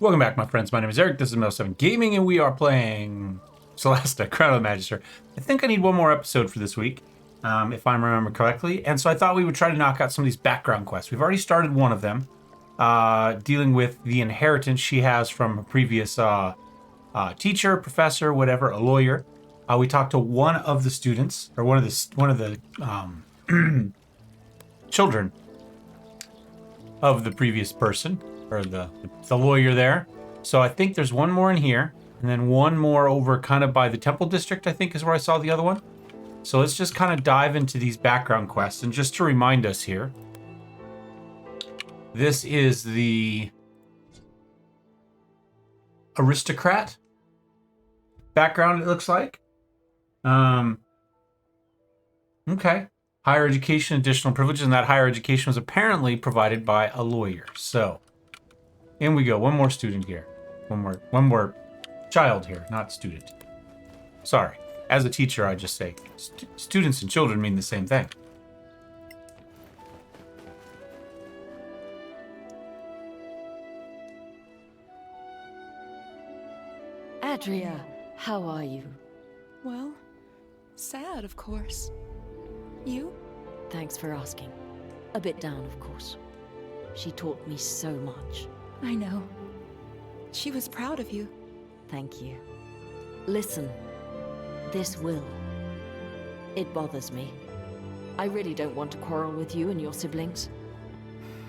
Welcome back, my friends. My name is Eric. This is Mel7 Gaming, and we are playing Solasta, Crown of the Magister. I think I need one more episode for this week, if I remember correctly. And so I thought we would try to knock out some of these background quests. We've already started one of them, dealing with the inheritance she has from a previous teacher, professor, whatever, a lawyer. We talked to one of the students, or one of the children of the previous person, or the lawyer there. So I think there's one more in here, and then one more over kind of by the temple district, I think is where I saw the other one. So let's just kind of dive into these background quests. And just to remind us here, this is the aristocrat background, it looks like. Okay. Higher education, additional privileges, and that higher education was apparently provided by a lawyer. So, in we go. One more student here. One more child here, not student. Sorry. As a teacher, I just say students and children mean the same thing. Adria, how are you? Well, sad, of course. You? Thanks for asking. A bit down, of course. She taught me so much. I know. She was proud of you. Thank you. Listen, this will. It bothers me. I really don't want to quarrel with you and your siblings.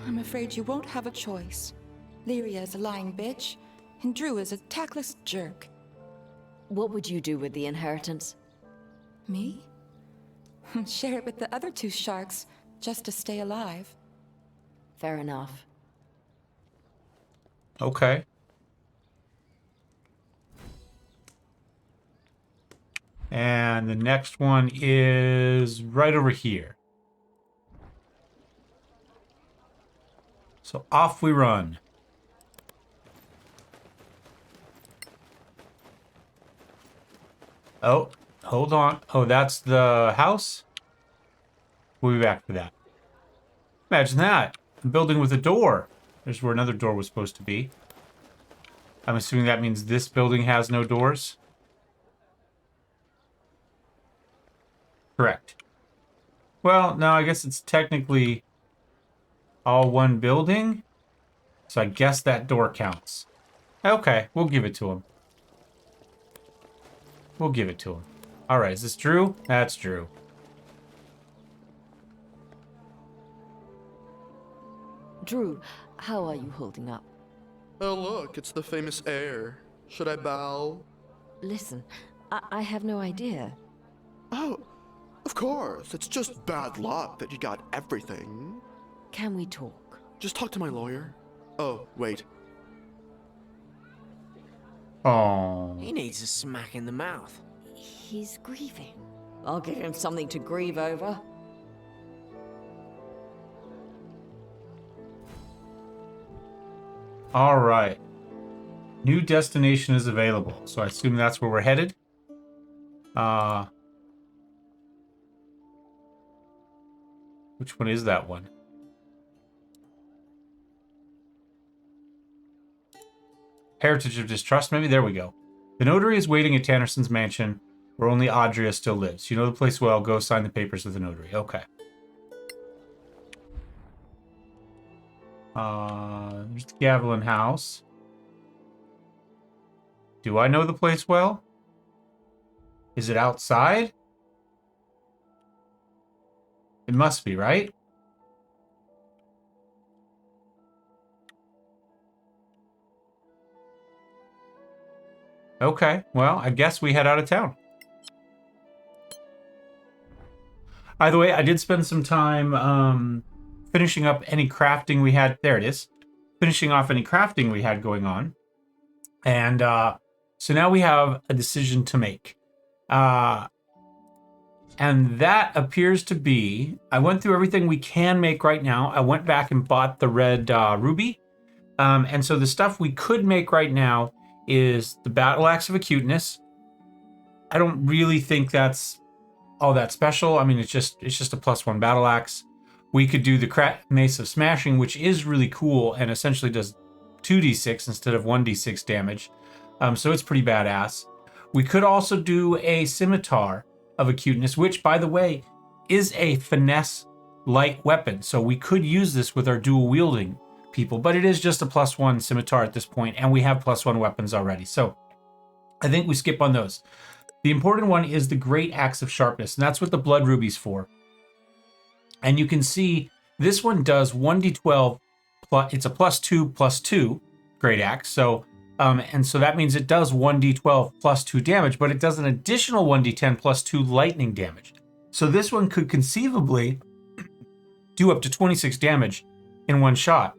I'm afraid you won't have a choice. Lyria is a lying bitch, and Drew is a tactless jerk. What would you do with the inheritance? Me? Share it with the other two sharks, just to stay alive. Fair enough. Okay. And the next one is right over here. So off we run. Oh, hold on. Oh, that's the house? We'll be back for that. Imagine that. A building with a door. There's where another door was supposed to be. I'm assuming that means this building has no doors. Correct. Well, no, I guess it's technically all one building. So I guess that door counts. Okay, we'll give it to him. We'll give it to him. All right, is this Drew? That's Drew. Drew, how are you holding up? Oh look, it's the famous heir. Should I bow? Listen, I have no idea. Oh, of course. It's just bad luck that you got everything. Can we talk? Just talk to my lawyer. Oh, wait. Oh. He needs a smack in the mouth. He's grieving. I'll give him something to grieve over. All right. New destination is available. So I assume that's where we're headed. Which one is that one? Heritage of Distrust, maybe? There we go. The notary is waiting at Tannerson's mansion, where only Adria still lives. You know the place well. Go sign the papers with the notary. Okay. There's the Gavilan house. Do I know the place well? Is it outside? It must be, right? Okay, well, I guess we head out of town. By the way, I did spend some time finishing up any crafting we had. There it is. Finishing off any crafting we had going on. And so now we have a decision to make. And that appears to be, I went through everything we can make right now. I went back and bought the red ruby. And so the stuff we could make right now is the Battle Axe of Acuteness. I don't really think that's all that special. I mean, it's just a +1 Battle Axe. We could do the Mace of Smashing, which is really cool and essentially does 2d6 instead of 1d6 damage. So it's pretty badass. We could also do a scimitar of acuteness, which, by the way, is a finesse light weapon. So we could use this with our dual wielding people, but it is just a +1 scimitar at this point, and we have +1 weapons already. So I think we skip on those. The important one is the Great Axe of Sharpness, and that's what the Blood Ruby's for. And you can see this one does 1d12 plus, it's a +2/+2 Great Axe. So and so that means it does 1d12 +2 damage, but it does an additional 1d10 +2 lightning damage. So this one could conceivably do up to 26 damage in one shot,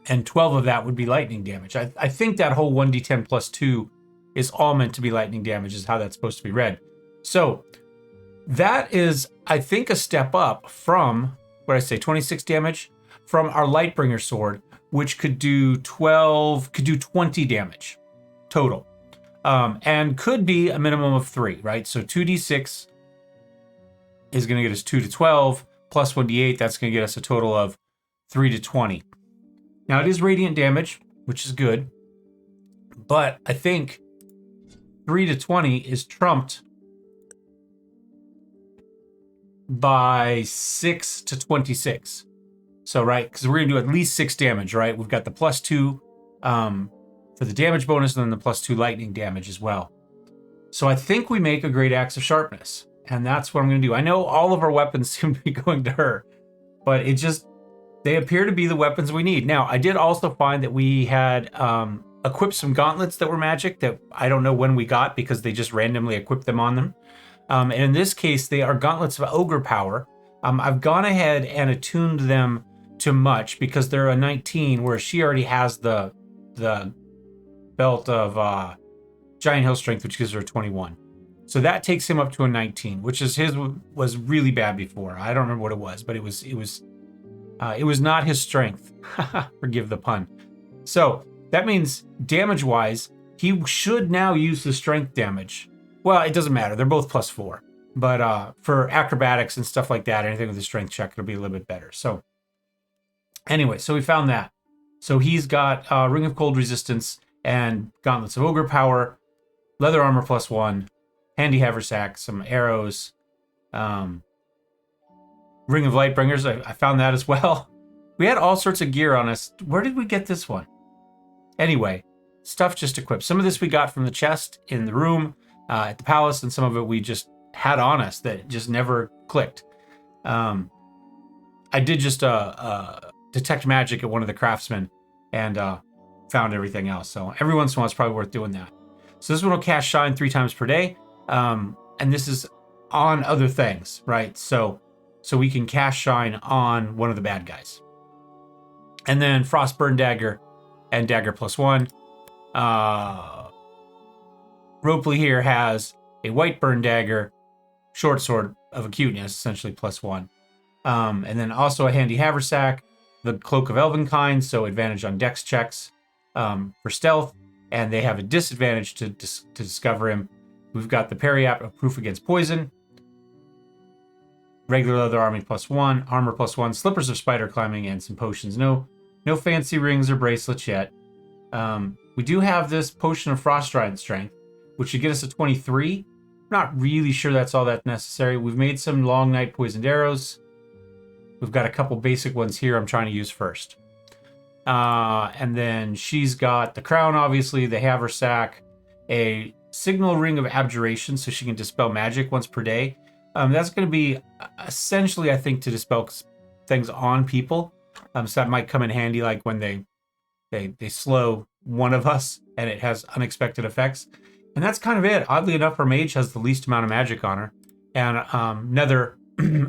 and 12 of that would be lightning damage. I think that whole 1d10 +2 is all meant to be lightning damage, is how that's supposed to be read. So that is, I think, a step up from, what did I say, 26 damage from our Lightbringer sword, which could do 20 damage total. And could be a minimum of 3, right? So 2d6 is going to get us 2 to 12, plus 1d8, that's going to get us a total of 3 to 20. Now it is radiant damage, which is good, but I think 3 to 20 is trumped by 6 to 26. So, right, because we're going to do at least 6 damage, right? We've got the +2 for the damage bonus, and then the +2 lightning damage as well. So I think we make a Great Axe of Sharpness, and that's what I'm going to do. I know all of our weapons seem to be going to her, but it just, they appear to be the weapons we need. Now, I did also find that we had equipped some gauntlets that were magic that I don't know when we got, because they just randomly equipped them on them. And in this case, they are gauntlets of ogre power. I've gone ahead and attuned them to Much because they're a 19, whereas she already has the belt of Giant Hill Strength, which gives her a 21. So that takes him up to a 19, which is his was really bad before. I don't remember what it was, but it was not his strength. Forgive the pun. So that means damage-wise, he should now use the strength damage. Well, it doesn't matter. They're both +4. But for acrobatics and stuff like that, anything with the strength check, it'll be a little bit better. So anyway, so we found that. So he's got Ring of Cold Resistance and Gauntlets of Ogre Power, Leather Armor +1, Handy Haversack, some arrows, Ring of Lightbringers. I found that as well. We had all sorts of gear on us. Where did we get this one? Anyway, stuff just equipped. Some of this we got from the chest in the room at the palace, and some of it we just had on us that just never clicked. I did just detect magic at one of the craftsmen and found everything else. So every once in a while, it's probably worth doing that. So this one will cast Shine 3 times per day. And this is on other things, right? So we can cast Shine on one of the bad guys. And then Frostburn Dagger and Dagger +1. Ropely here has a Whiteburn Dagger, Short Sword of Acuteness, essentially +1. And then also a Handy Haversack, the Cloak of Elvenkind, so advantage on dex checks for stealth, and they have a disadvantage to discover him. We've got the Periap of Proof Against Poison, regular leather armor +1, slippers of spider climbing, and some potions. No fancy rings or bracelets yet. We do have this Potion of Frost Giant Strength, which should get us a 23. Not really sure that's all that necessary. We've made some Long Night Poisoned Arrows. We've got a couple basic ones here I'm trying to use first. And then she's got the crown, obviously, the haversack, a signal ring of abjuration, so she can dispel magic once per day. That's going to be essentially, I think, to dispel things on people. So that might come in handy, like when they slow one of us and it has unexpected effects. And that's kind of it. Oddly enough, her mage has the least amount of magic on her. And Nether,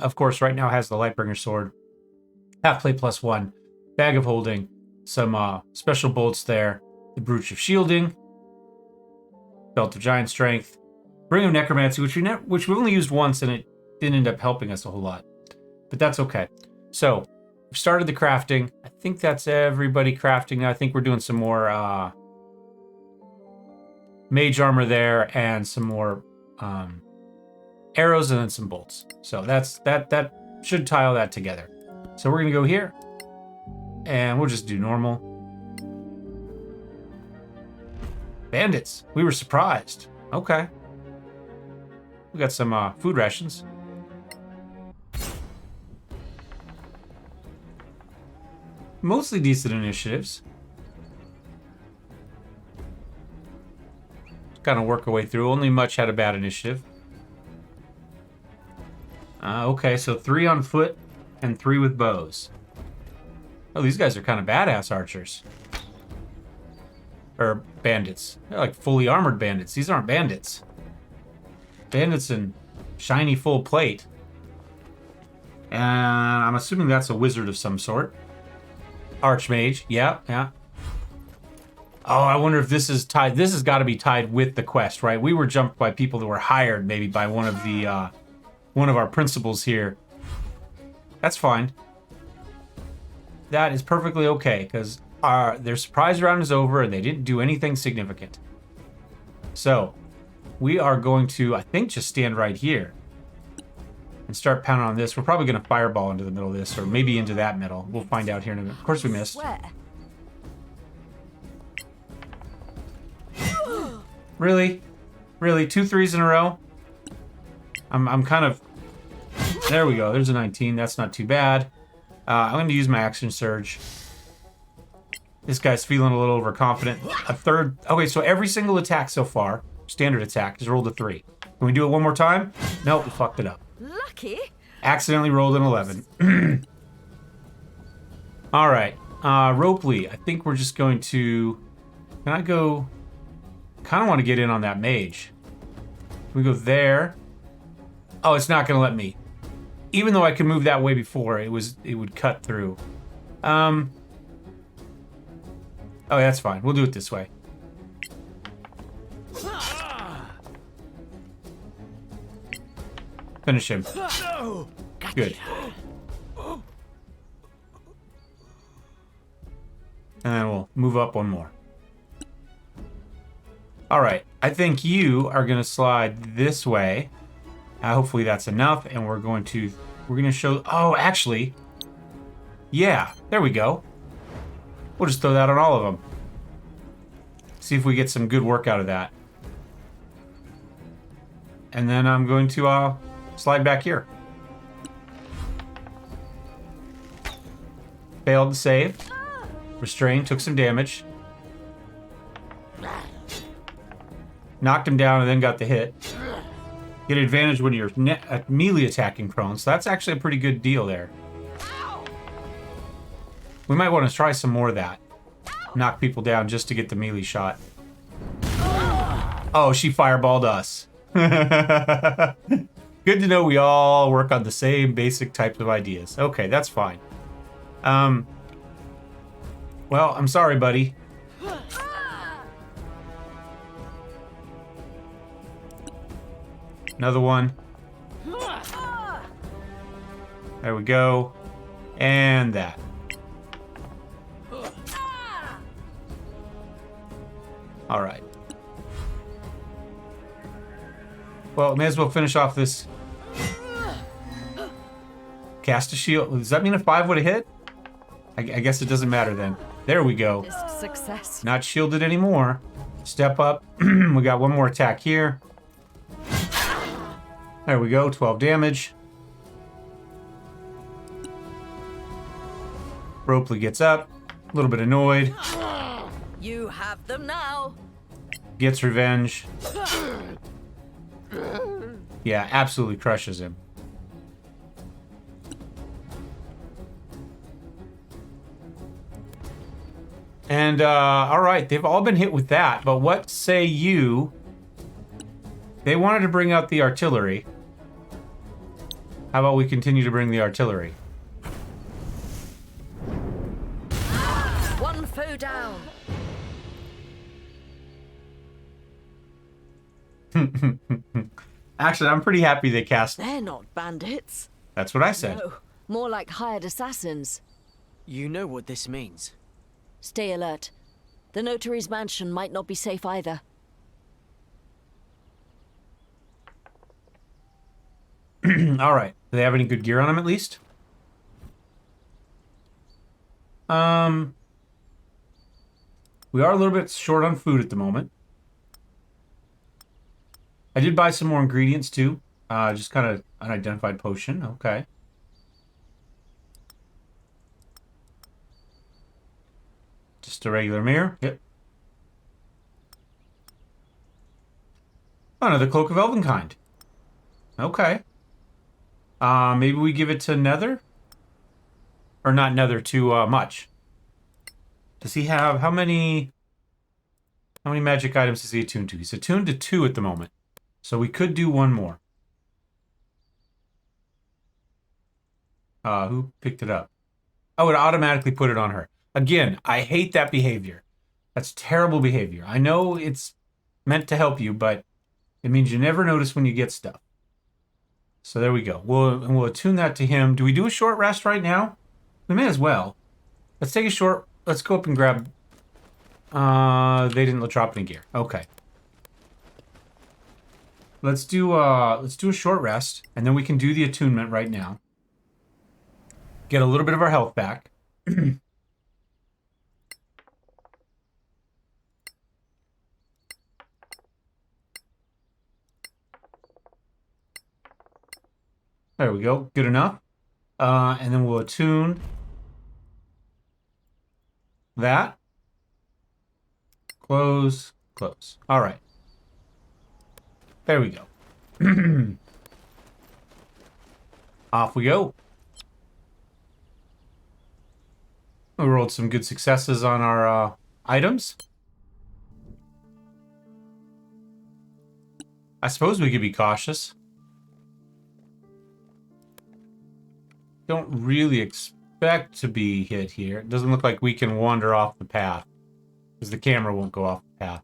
of course, right now has the Lightbringer sword, half plate +1, bag of holding, some special bolts there, the brooch of shielding, belt of giant strength, ring of necromancy, which we only used once, and it didn't end up helping us a whole lot, but that's okay. So we've started the crafting. I think that's everybody crafting. I think we're doing some more mage armor there, and some more arrows, and then some bolts. So that should tie all that together. So we're gonna go here, and we'll just do normal. Bandits. We were surprised. Okay. We got some food rations. Mostly decent initiatives. Kind of work our way through. Only Much had a bad initiative. Okay, so 3 on foot and 3 with bows. Oh, these guys are kind of badass archers. Or bandits. They're like fully armored bandits. These aren't bandits. Bandits in shiny full plate. And I'm assuming that's a wizard of some sort. Archmage. Yeah, yeah. Oh, I wonder if this is tied. This has got to be tied with the quest, right? We were jumped by people that were hired maybe by one of our principals here. That's fine. That is perfectly okay, because their surprise round is over and they didn't do anything significant. So, we are going to, I think, just stand right here and start pounding on this. We're probably going to fireball into the middle of this, or maybe into that middle. We'll find out here in a minute. Of course we missed. Where? Really? Really? 2 3s in a row? I'm kind of... There we go. There's a 19. That's not too bad. I'm going to use my action surge. This guy's feeling a little overconfident. A third... Okay, so every single attack so far, standard attack, has rolled a 3. Can we do it one more time? Nope, we fucked it up. Lucky. Accidentally rolled an 11. All right. Ropley, I think we're just going to... Can I go... Kind of want to get in on that mage. Can we go there? Oh, it's not going to let me. Even though I could move that way before, it would cut through. Oh, that's fine. We'll do it this way. Finish him. Good. And then we'll move up one more. All right. I think you are going to slide this way. Hopefully that's enough, and we're going to show... Oh, actually... Yeah, there we go. We'll just throw that on all of them. See if we get some good work out of that. And then I'm going to slide back here. Failed to save. Restrained, took some damage. Knocked him down and then got the hit. Get advantage when you're melee attacking prone, so that's actually a pretty good deal there. We might want to try some more of that. Knock people down just to get the melee shot. Oh, she fireballed us. Good to know we all work on the same basic types of ideas. Okay, that's fine. Well, I'm sorry, buddy. Another one. There we go. And that. All right. Well, may as well finish off this. Cast a shield. Does that mean a 5 would have hit? I guess it doesn't matter then. There we go. Success. Not shielded anymore. Step up. We got one more attack here. There we go, 12 damage. Ropley gets up, a little bit annoyed. You have them now. Gets revenge. Yeah, absolutely crushes him. And, alright, they've all been hit with that, but what say you? They wanted to bring out the artillery. How about we continue to bring the artillery? One foe down. Actually, I'm pretty happy they cast... They're not bandits. That's what I said. No, more like hired assassins. You know what this means. Stay alert. The notary's mansion might not be safe either. All right. Do they have any good gear on them at least? We are a little bit short on food at the moment. I did buy some more ingredients too. Just kind of unidentified potion. Okay. Just a regular mirror. Yep. Oh, another Cloak of Elvenkind. Okay. Maybe we give it to Nether? Or not Nether, to Much. Does he have... How many magic items is he attuned to? He's attuned to 2 at the moment. So we could do 1 more. Who picked it up? Oh, it automatically put it on her. Again, I hate that behavior. That's terrible behavior. I know it's meant to help you, but it means you never notice when you get stuff. So there we go. We'll attune that to him. Do we do a short rest right now? We may as well. Let's take a short... Let's go up and grab... they didn't drop any gear. Okay. Let's do a short rest, and then we can do the attunement right now. Get a little bit of our health back. There we go. Good enough. And then we'll attune that. Close. Close. All right. There we go. Off we go. We rolled some good successes on our items. I suppose we could be cautious. Don't really expect to be hit here. It doesn't look like we can wander off the path, because the camera won't go off the path.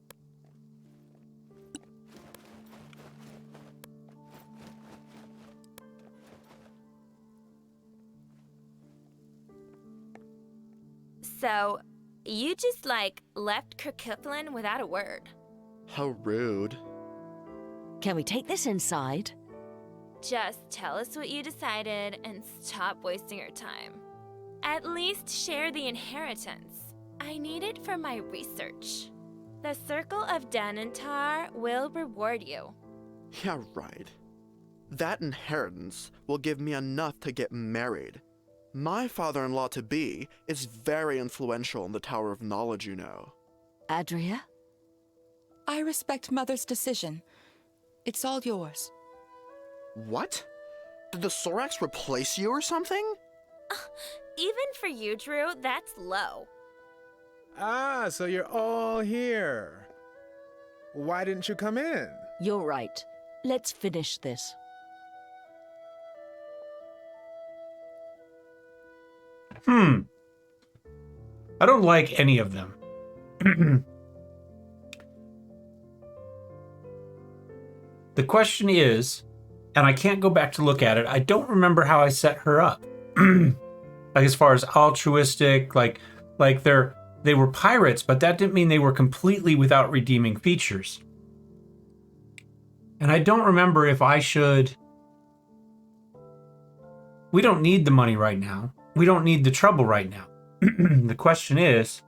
So, you just, like, left Kirkuthlin without a word. How rude. Can we take this inside? Just tell us what you decided and stop wasting your time. At least share the inheritance. I need it for my research. The Circle of Danantar will reward you. Yeah, right. That inheritance will give me enough to get married. My father-in-law-to-be is very influential in the Tower of Knowledge, you know. Adria? I respect Mother's decision. It's all yours. What? Did the Sorax replace you or something? Even for you, Drew, that's low. Ah, so you're all here. Why didn't you come in? You're right. Let's finish this. I don't like any of them. The question is, and I can't go back to look at it, I don't remember how I set her up. Like as far as altruistic, like they were pirates, but that didn't mean they were completely without redeeming features. And I don't remember if I should... We don't need the money right now. We don't need the trouble right now. The question is,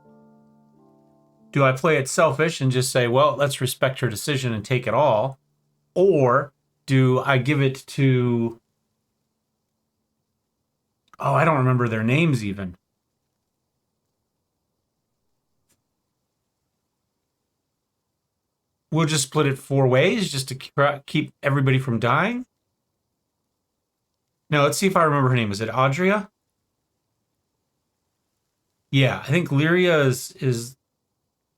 do I play it selfish and just say, well, let's respect her decision and take it all? Or do I give it to... Oh, I don't remember their names even. We'll just split it 4 ways just to keep everybody from dying? No, let's see if I remember her name. Is it Adria? Yeah, I think Lyria is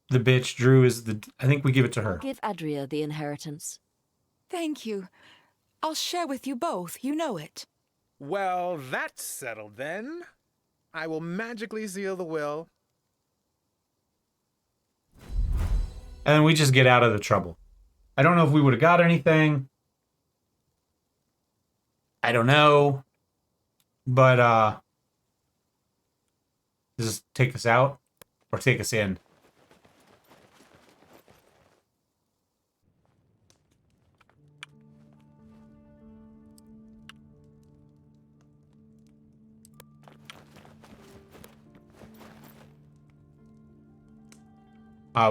the bitch. Drew is the... I think we give it to her. Give Adria the inheritance. Thank you. I'll share with you both, you know it. Well, that's settled then. I will magically seal the will. And then we just get out of the trouble. I don't know if we would have got anything. I don't know. But, does this take us out? Or take us in?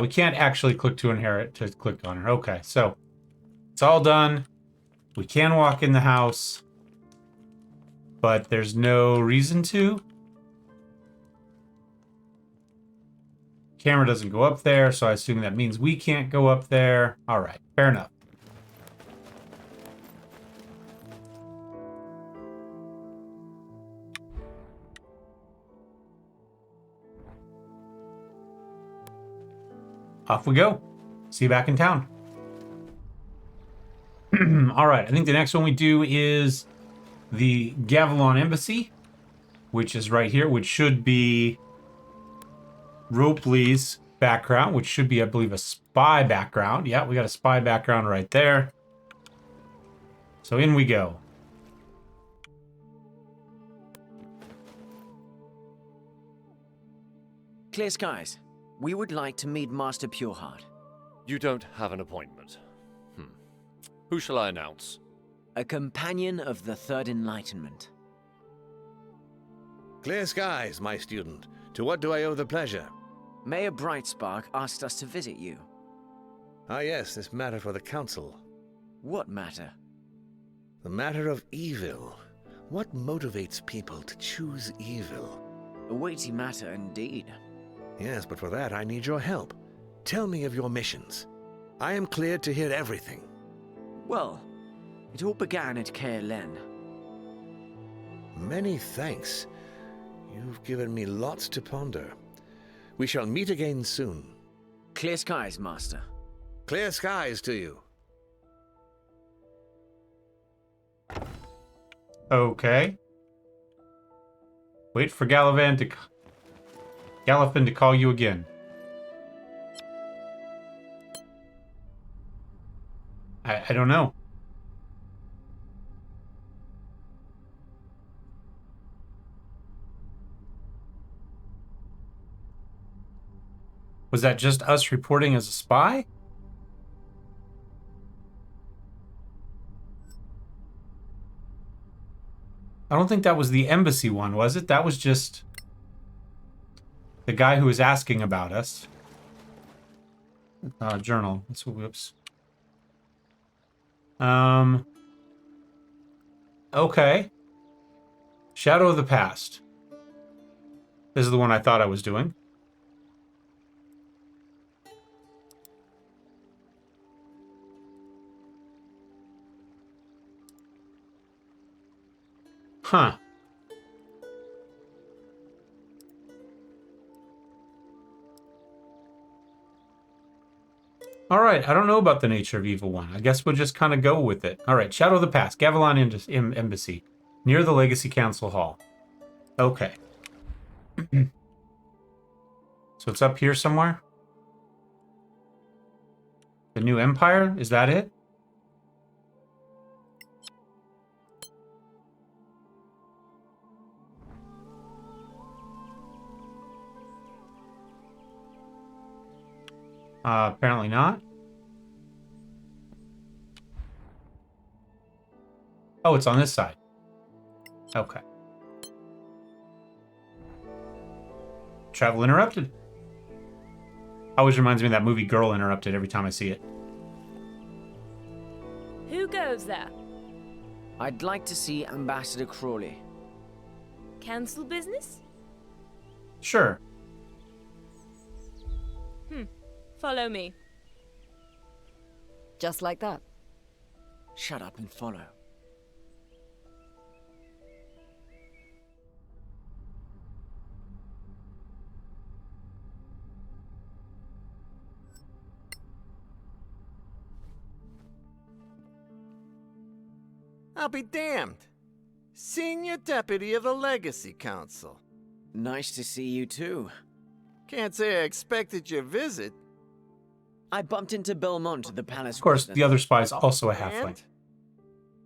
We can't actually click to inherit to click on her. Okay, so It's all done. We can walk in the house, but there's no reason to. Camera doesn't go up there, so I assume that means we can't go up there. All right, fair enough. Off we go. See you back in town. All right, I think the next one we do is the Gavilon Embassy, which is right here, which should be Ropley's background, which should be, I believe, a spy background. Yeah, we got a spy background right there. So in we go. Clear skies. We would like to meet Master Pureheart. You don't have an appointment. Who shall I announce? A companion of the Third Enlightenment. Clear skies, my student. To what do I owe the pleasure? Mayor Brightspark asked us to visit you. Ah yes, this matter for the council. What matter? The matter of evil. What motivates people to choose evil? A weighty matter indeed. Yes, but for that I need your help. Tell me of your missions. I am cleared to hear everything. Well, it all began at KLN. Many thanks. You've given me lots to ponder. We shall meet again soon. Clear skies, Master. Clear skies to you. Okay. Wait for Gallifin to call you again. I don't know. Was that just us reporting as a spy? I don't think that was the embassy one, was it? That was just the guy who was asking about us. Journal. Whoops. Okay. Shadow of the Past. This is the one I thought I was doing. Huh. All right, I don't know about the nature of evil one. I guess we'll just kind of go with it. All right, Shadow of the Past, Gavilon Embassy, near the Legacy Council Hall. Okay. So it's up here somewhere? The New Empire? Is that it? Apparently not. Oh, it's on this side. Okay. Travel interrupted. Always reminds me of that movie Girl Interrupted every time I see it. Who goes there? I'd like to see Ambassador Crawley. Council business? Sure. Follow me. Just like that. Shut up and follow. I'll be damned. Senior Deputy of the Legacy Council. Nice to see you too. Can't say I expected your visit. I bumped into Belmont at the palace. Of course, the other spy is also a halfling. And?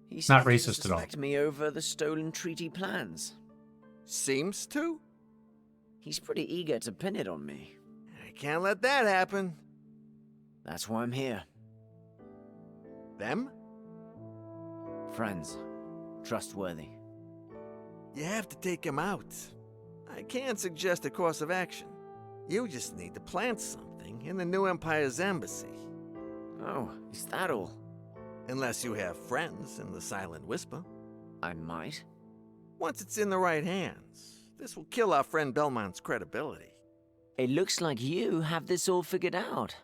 He Not seems to racist at all. suspect me over the stolen treaty plans. Seems to. He's pretty eager to pin it on me. I can't let that happen. That's why I'm here. Them? Friends. Trustworthy. You have to take him out. I can't suggest a course of action. You just need to plant something in the New Empire's embassy. Oh, is that all? Unless you have friends in the Silent Whisper. I might. Once it's in the right hands, this will kill our friend Belmont's credibility. It looks like you have this all figured out.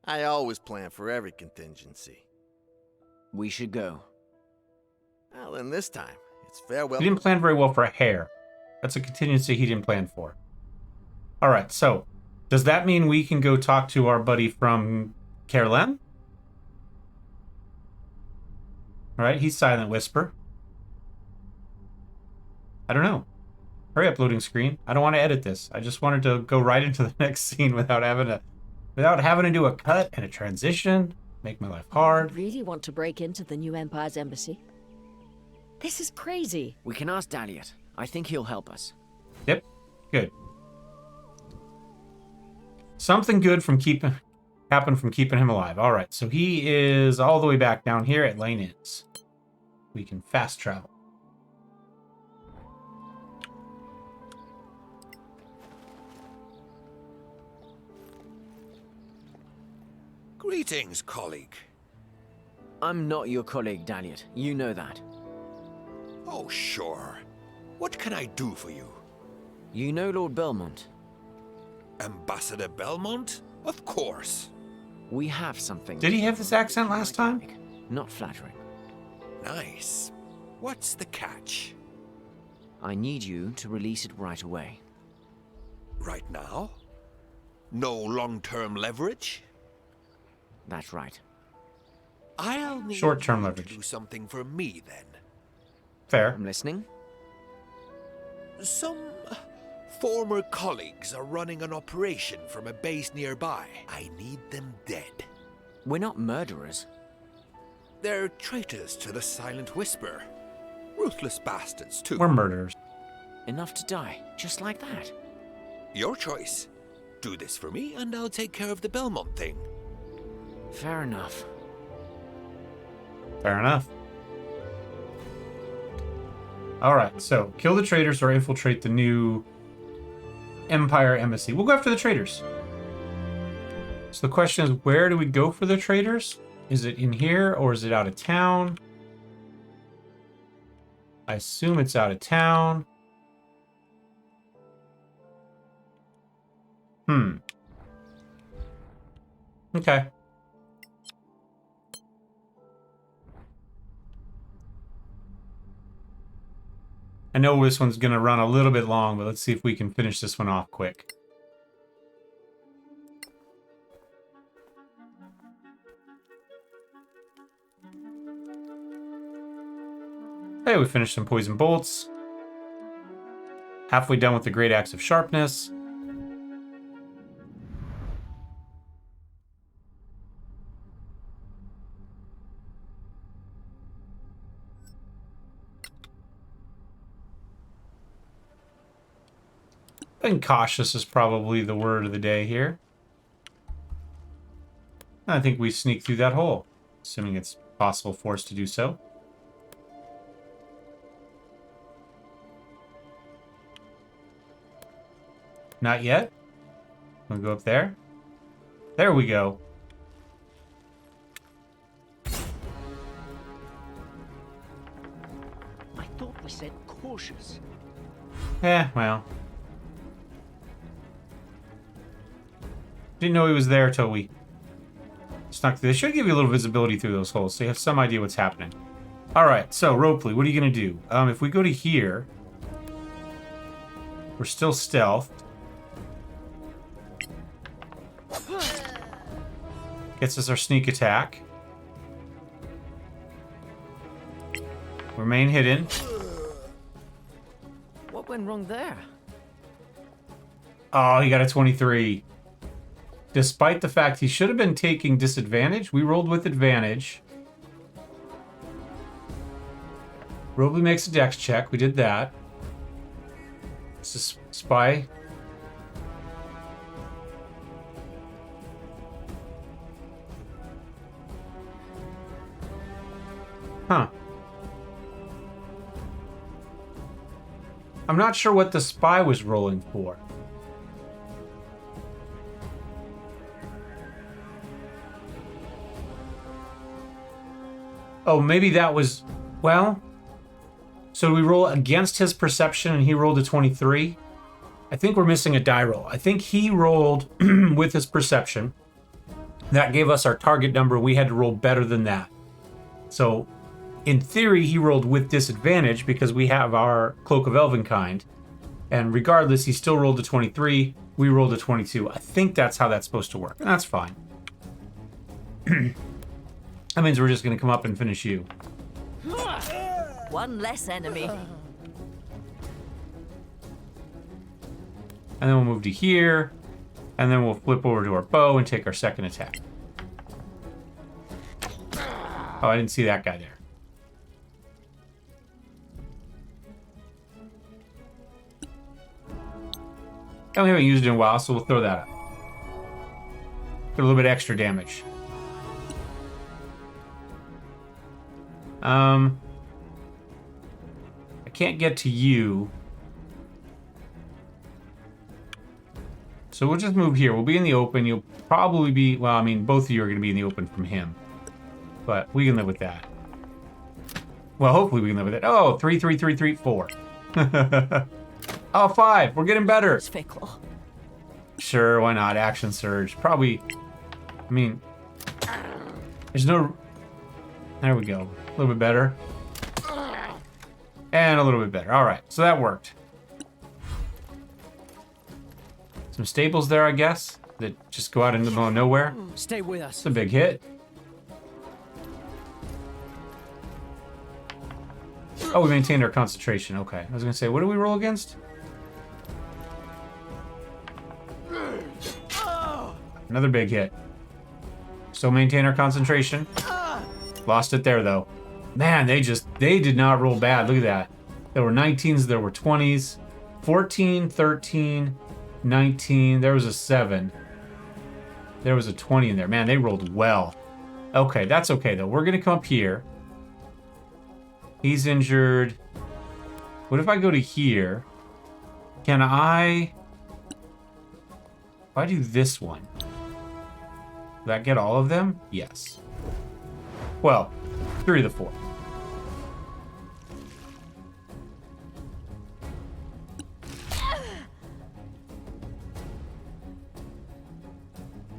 I always plan for every contingency. We should go. Well, then this time, it's farewell. He didn't plan very well for a hare. That's a contingency he didn't plan for. All right, so does that mean we can go talk to our buddy from Caerleon? All right, he's Silent Whisper. I don't know. Hurry up, loading screen. I don't want to edit this. I just wanted to go right into the next scene without having to do a cut and a transition. Make my life hard. Really want to break into the new Empire's embassy? This is crazy. We can ask Daliot. I think he'll help us. Yep, good. Something good happened from keeping him alive. All right, so he is all the way back down here at Lane Inns. We can fast travel. Greetings, colleague. I'm not your colleague, Daliot. You know that. Oh, sure. What can I do for you? You know Lord Belmont. Ambassador Belmont? Of course. We have something. Did he have this accent last time? Not flattering. Nice. What's the catch? I need you to release it right away. Right now? No long-term leverage? That's right. I'll need Short-term you leverage. to do something for me, then. Fair. I'm listening. Some former colleagues are running an operation from a base nearby. I need them dead. We're not murderers. They're traitors to the Silent Whisper. Ruthless bastards, too. We're murderers. Enough to die, just like that. Your choice. Do this for me, and I'll take care of the Belmont thing. Fair enough. Fair enough. All right, so kill the traitors or infiltrate the new Empire embassy. We'll go after the traitors. So the question is, where do we go for the traitors? Is it in here or is it out of town? I assume it's out of town. Okay. I know this one's going to run a little bit long, but let's see if we can finish this one off quick. Hey, we finished some poison bolts. Halfway done with the Great Axe of Sharpness. And cautious is probably the word of the day here. I think we sneak through that hole, assuming it's possible for us to do so. Not yet. We'll go up there. There we go. I thought we said cautious. Well. Didn't know he was there till we snuck through. They should give you a little visibility through those holes, so you have some idea what's happening. Alright, so Ropley, what are you going to do? If we go to here, we're still stealthed. Gets us our sneak attack. Remain hidden. What went wrong there? Oh, he got a 23. Despite the fact he should have been taking disadvantage, we rolled with advantage. Robley makes a dex check. We did that. This is spy. Huh. I'm not sure what the spy was rolling for. Oh, maybe that was... Well... So we roll against his perception and he rolled a 23. I think we're missing a die roll. I think he rolled with his perception. That gave us our target number. We had to roll better than that. So, in theory, he rolled with disadvantage because we have our Cloak of Elvenkind. And regardless, he still rolled a 23. We rolled a 22. I think that's how that's supposed to work. And that's fine. That means we're just going to come up and finish you. One less enemy. And then we'll move to here. And then we'll flip over to our bow and take our second attack. Oh, I didn't see that guy there. And we haven't used it in a while, so we'll throw that up. Get a little bit extra damage. I can't get to you. So we'll just move here. We'll be in the open. You'll probably be... Well, I mean, both of you are going to be in the open from him. But we can live with that. Well, hopefully we can live with it. Oh, 3, 3, 3, 3, 4. Oh, 5. We're getting better. It's fickle. Sure, why not? Action surge. Probably... I mean... There's no... There we go. A little bit better. And a little bit better. Alright, so that worked. Some staples there, I guess, that just go out into the middle of nowhere. Stay with us. It's a big hit. Oh, we maintained our concentration. Okay. I was going to say, what do we roll against? Another big hit. Still maintain our concentration. Lost it there, though. Man, they did not roll bad. Look at that. There were 19s, there were 20s. 14, 13, 19. There was a 7. There was a 20 in there. Man, they rolled well. Okay, that's okay, though. We're going to come up here. He's injured. What if I go to here? Can I... If I do this one, will that get all of them? Yes. Well, 3 of the 4.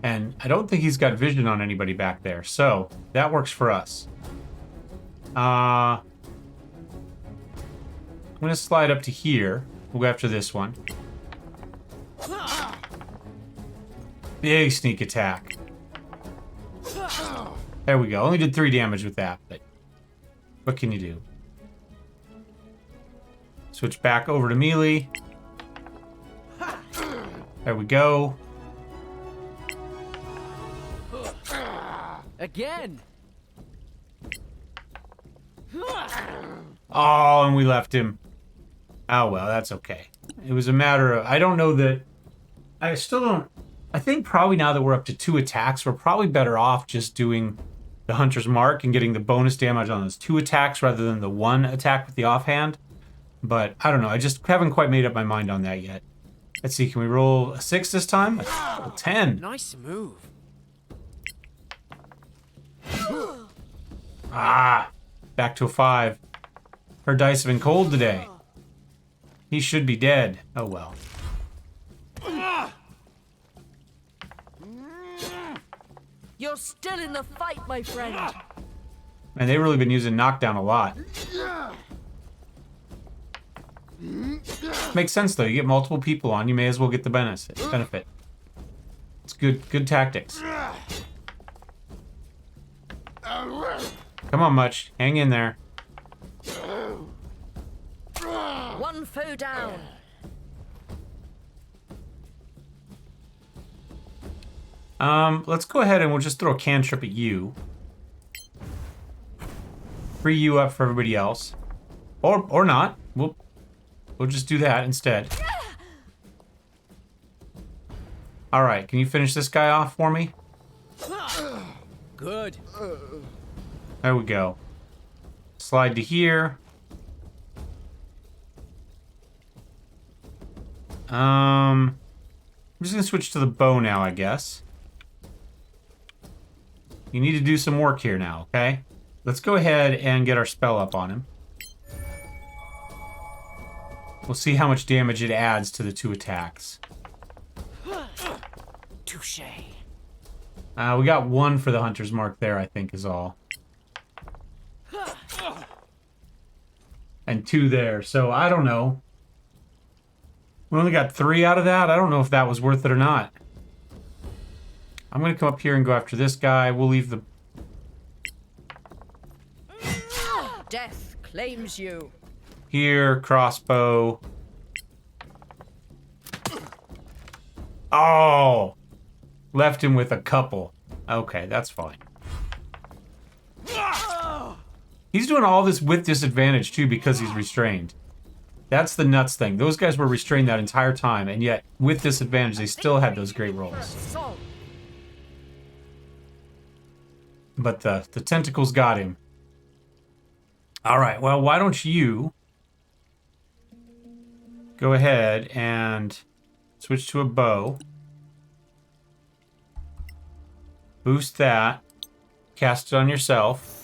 And I don't think he's got vision on anybody back there, so that works for us. I'm gonna slide up to here. We'll go after this one. Big sneak attack. There we go. Only did 3 damage with that, but what can you do? Switch back over to melee. There we go. Again. Oh, and we left him. Oh, well, that's okay. It was a matter of... I don't know that... I still don't... I think probably now that we're up to 2 attacks, we're probably better off just doing the Hunter's Mark and getting the bonus damage on those 2 attacks rather than the 1 attack with the offhand. But I don't know. I just haven't quite made up my mind on that yet. Let's see. Can we roll a 6 this time? A 10. Nice move. Ah, back to a 5. Her dice have been cold today. He should be dead. Oh well. You're still in the fight, my friend. And they've really been using knockdown a lot. Makes sense though. You get multiple people on, you may as well get the benefit. It's good tactics. Come on, Much. Hang in there. One foe down. Let's go ahead and we'll just throw a cantrip at you. Free you up for everybody else. Or not. We'll just do that instead. Alright, can you finish this guy off for me? Good. There we go. Slide to here. I'm just gonna switch to the bow now, I guess. You need to do some work here now, okay? Let's go ahead and get our spell up on him. We'll see how much damage it adds to the 2 attacks. Touche. We got 1 for the Hunter's Mark there, I think, is all. And 2 there, so I don't know. We only got 3 out of that. I don't know if that was worth it or not. I'm going to come up here and go after this guy. We'll leave the... Death claims you. Here, crossbow. Oh! Left him with a couple. Okay, that's fine. He's doing all this with disadvantage, too, because he's restrained. That's the nuts thing. Those guys were restrained that entire time, and yet, with disadvantage, they still had those great rolls. But the tentacles got him. Alright, well, why don't you go ahead and switch to a bow. Boost that. Cast it on yourself.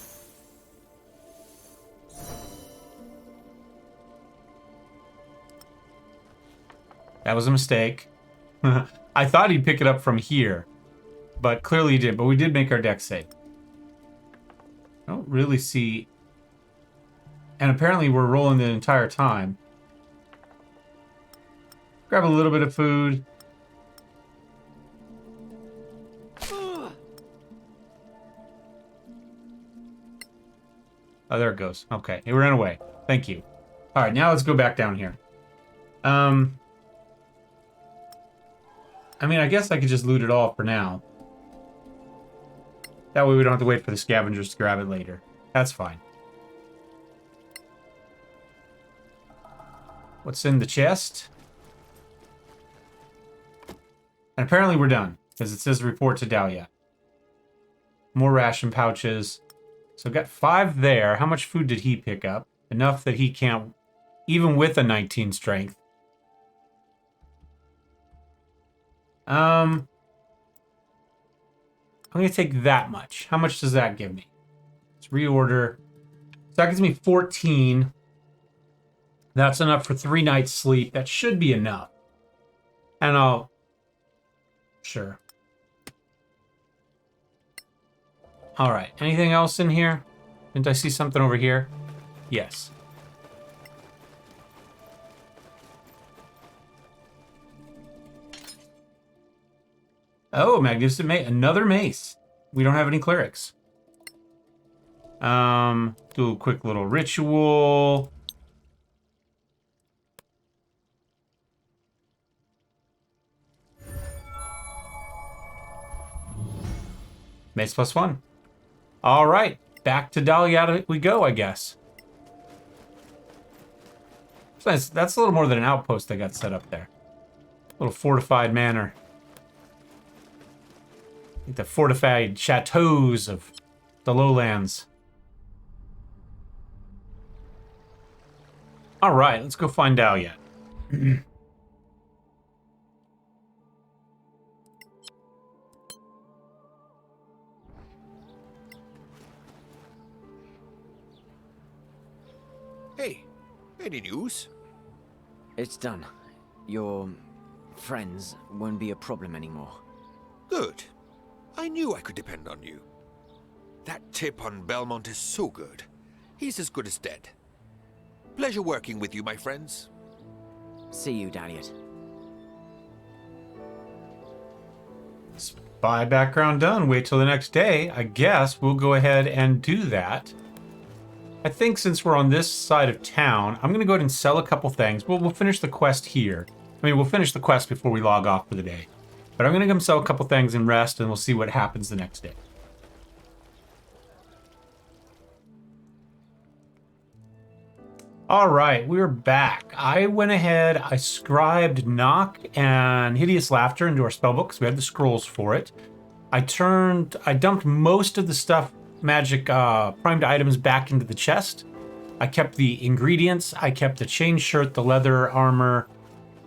That was a mistake. I thought he'd pick it up from here, but clearly he didn't. But we did make our deck save. I don't really see... And apparently we're rolling the entire time. Grab a little bit of food. Oh, there it goes. Okay, it ran away. Thank you. All right, now let's go back down here. I mean, I guess I could just loot it all for now. That way we don't have to wait for the scavengers to grab it later. That's fine. What's in the chest? And apparently we're done, because it says report to Dahlia. More ration pouches. So got 5 there. How much food did he pick up? Enough that he can't, even with a 19 strength. I'm going to take that much. How much does that give me? Let's reorder. So that gives me 14. That's enough for 3 nights sleep. That should be enough. And I'll... Sure. All right. Anything else in here? Didn't I see something over here? Yes. Oh, magnificent mace. Another mace. We don't have any clerics. Do a quick little ritual. Mace +1. All right, back to Dahlia we go, I guess. That's a little more than an outpost they got set up there. A little fortified manor. Like the fortified chateaus of the lowlands. All right, let's go find Dahlia. Hey, any news? It's done. Your friends won't be a problem anymore. Good. I knew I could depend on you. That tip on Belmont is so good. He's as good as dead. Pleasure working with you, my friends. See you, Dahliot. Spy background done. Wait till the next day. I guess we'll go ahead and do that. I think since we're on this side of town, I'm going to go ahead and sell a couple things. We'll finish the quest here. I mean, we'll finish the quest before we log off for the day. But I'm going to come sell a couple things and rest, and we'll see what happens the next day. All right, we're back. I went ahead, I scribed Knock and Hideous Laughter into our spellbook, because we had the scrolls for it. I dumped most of the stuff, magic primed items, back into the chest. I kept the ingredients, I kept the chain shirt, the leather armor,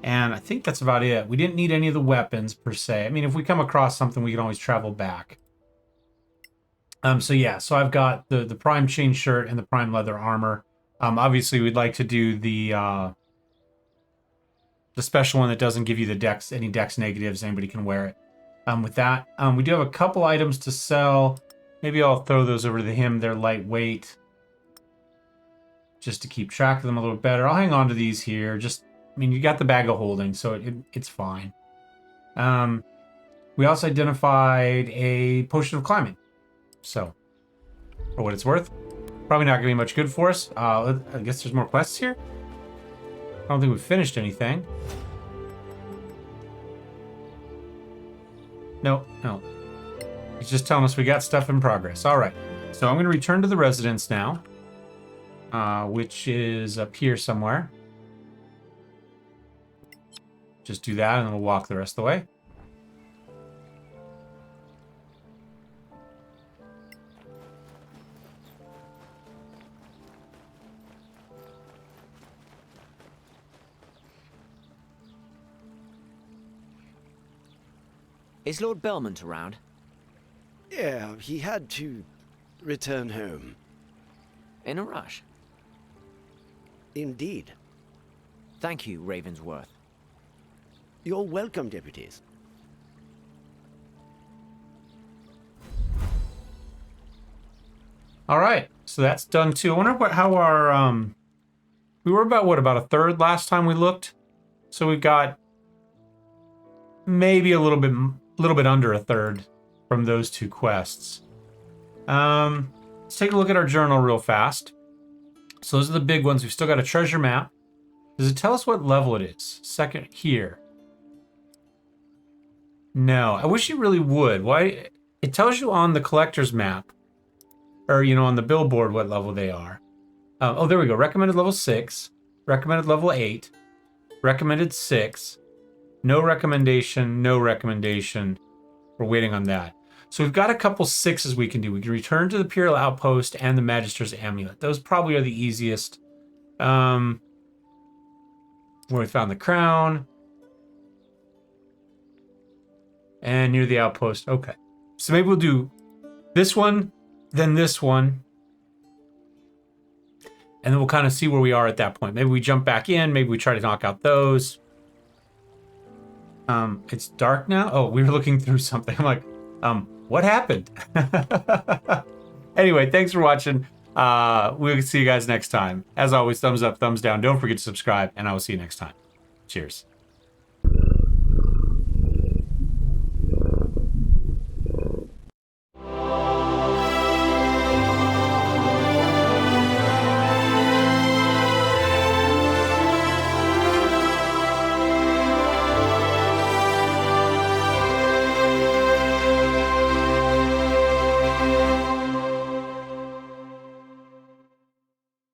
and I think that's about it. We didn't need any of the weapons, per se. I mean, if we come across something, we can always travel back. So yeah, so I've got the prime chain shirt and the prime leather armor. Obviously we'd like to do the special one that doesn't give you the dex, any dex negatives. Anybody can wear it. With that, we do have a couple items to sell. Maybe I'll throw those over to him. They're lightweight, just to keep track of them a little better. I'll hang on to these here. Just, I mean, you got the bag of holding, so it's fine. We also identified a potion of climbing. So, for what it's worth, probably not going to be much good for us. I guess there's more quests here. I don't think we've finished anything. No. He's just telling us we got stuff in progress. All right. So I'm going to return to the residence now, which is up here somewhere. Just do that, and then we'll walk the rest of the way. Is Lord Belmont around? Yeah, he had to return home. In a rush? Indeed. Thank you, Ravensworth. You're welcome, deputies. All right, so that's done too. I wonder how our we were about a third last time we looked. So we've got maybe a little bit under a third from those two quests. Let's take a look at our journal real fast. So those are the big ones. We've still got a treasure map. Does it tell us what level it is? Second here. No, I wish it really would. Why? It tells you on the collector's map, or on the billboard, what level they are. Oh, there we go. Recommended level 6, recommended level 8, recommended 6, no recommendation, no recommendation. We're waiting on that. So we've got a couple 6s we can do. We can return to the Imperial Outpost and the Magister's Amulet. Those probably are the easiest. Where we found the crown. And near the outpost. Okay. So maybe we'll do this one, then this one. And then we'll kind of see where we are at that point. Maybe we jump back in. Maybe we try to knock out those. It's dark now. Oh, we were looking through something. I'm like, what happened? Anyway, thanks for watching. We'll see you guys next time. As always, thumbs up, thumbs down. Don't forget to subscribe, and I will see you next time. Cheers.